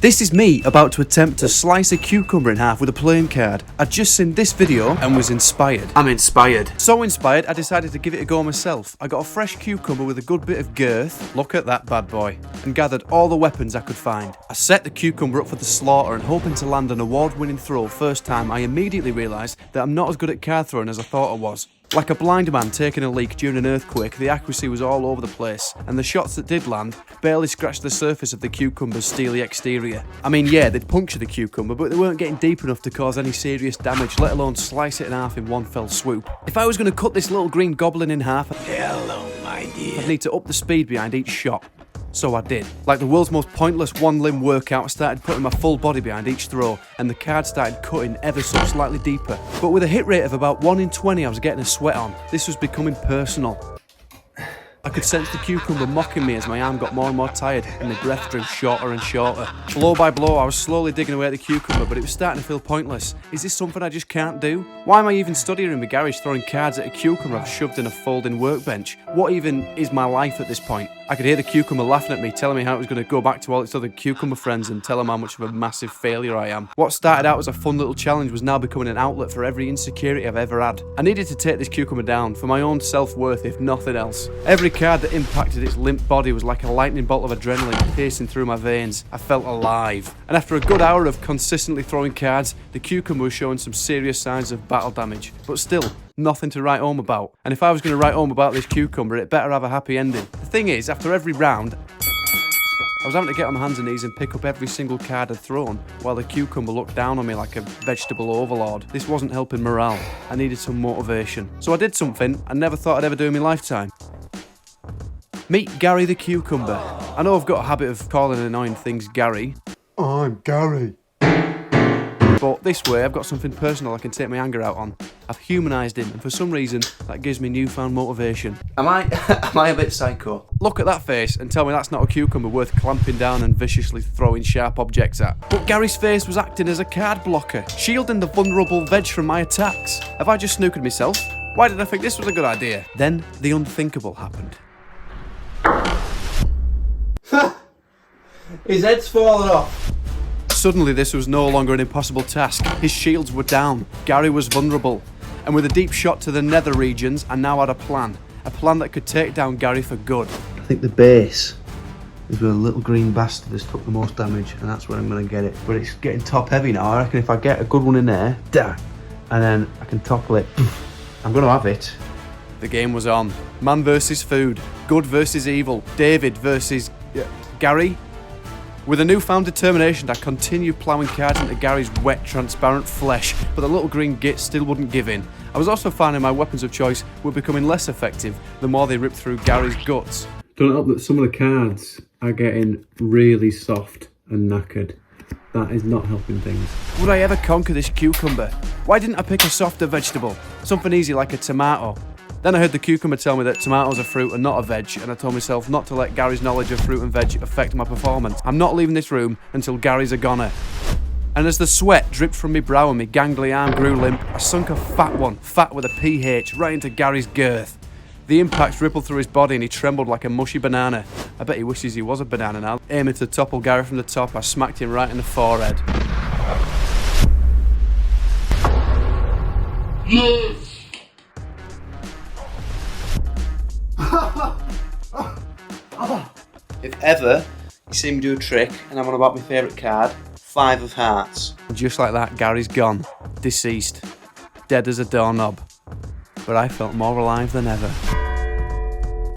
This is me about to attempt to slice a cucumber in half with a playing card. I'd just seen this video and was inspired. I'm inspired. So inspired, I decided to give it a go myself. I got a fresh cucumber with a good bit of girth, look at that bad boy, and gathered all the weapons I could find. I set the cucumber up for the slaughter and hoping to land an award-winning throw first time, I immediately realised that I'm not as good at card throwing as I thought I was. Like a blind man taking a leak during an earthquake, the accuracy was all over the place, and the shots that did land barely scratched the surface of the cucumber's steely exterior. I mean, yeah, they'd puncture the cucumber, but they weren't getting deep enough to cause any serious damage, let alone slice it in half in one fell swoop. If I was going to cut this little green goblin in half, hello, my dear, I'd need to up the speed behind each shot. So I did. Like the world's most pointless one-limb workout, I started putting my full body behind each throw, and the card started cutting ever so slightly deeper. But with a hit rate of about 1 in 20, I was getting a sweat on. This was becoming personal. I could sense the cucumber mocking me as my arm got more and more tired and the breath drew shorter and shorter. Blow by blow, I was slowly digging away at the cucumber, but it was starting to feel pointless. Is this something I just can't do? Why am I even studying in my garage throwing cards at a cucumber I've shoved in a folding workbench? What even is my life at this point? I could hear the cucumber laughing at me, telling me how it was going to go back to all its other cucumber friends and tell them how much of a massive failure I am. What started out as a fun little challenge was now becoming an outlet for every insecurity I've ever had. I needed to take this cucumber down for my own self-worth, if nothing else. Every card that impacted its limp body was like a lightning bolt of adrenaline piercing through my veins. I felt alive. And after a good hour of consistently throwing cards, the cucumber was showing some serious signs of battle damage. But still, nothing to write home about. And if I was going to write home about this cucumber, it better have a happy ending. The thing is, after every round, I was having to get on my hands and knees and pick up every single card I'd thrown, while the cucumber looked down on me like a vegetable overlord. This wasn't helping morale. I needed some motivation. So I did something I never thought I'd ever do in my lifetime. Meet Gary the Cucumber. I know I've got a habit of calling annoying things Gary. I'm Gary. But this way, I've got something personal I can take my anger out on. I've humanised him, and for some reason, that gives me newfound motivation. Am I a bit psycho? Look at that face and tell me that's not a cucumber worth clamping down and viciously throwing sharp objects at. But Gary's face was acting as a card blocker, shielding the vulnerable veg from my attacks. Have I just snookered myself? Why did I think this was a good idea? Then, the unthinkable happened. His head's fallen off. Suddenly this was no longer an impossible task. His shields were down, Gary was vulnerable, and with a deep shot to the nether regions, I now had a plan that could take down Gary for good. I think the base is where the little green bastard has took the most damage, and that's where I'm going to get it. But it's getting top heavy now. I reckon if I get a good one in there, and then I can topple it, I'm going to have it. The game was on. Man versus food, good versus evil, David versus Gary. With a newfound determination, I continued ploughing cards into Gary's wet, transparent flesh, but the little green git still wouldn't give in. I was also finding my weapons of choice were becoming less effective the more they ripped through Gary's guts. Don't help that some of the cards are getting really soft and knackered. That is not helping things. Would I ever conquer this cucumber? Why didn't I pick a softer vegetable? Something easy like a tomato. Then I heard the cucumber tell me that tomatoes are fruit and not a veg, and I told myself not to let Gary's knowledge of fruit and veg affect my performance. I'm not leaving this room until Gary's a goner. And as the sweat dripped from my brow and my gangly arm grew limp, I sunk a fat one, fat with a PH, right into Gary's girth. The impact rippled through his body and he trembled like a mushy banana. I bet he wishes he was a banana now. Aiming to topple Gary from the top, I smacked him right in the forehead. Yes! If ever you see me do a trick and I'm on about my favourite card, 5 of hearts. And just like that, Gary's gone. Deceased. Dead as a doorknob. But I felt more alive than ever.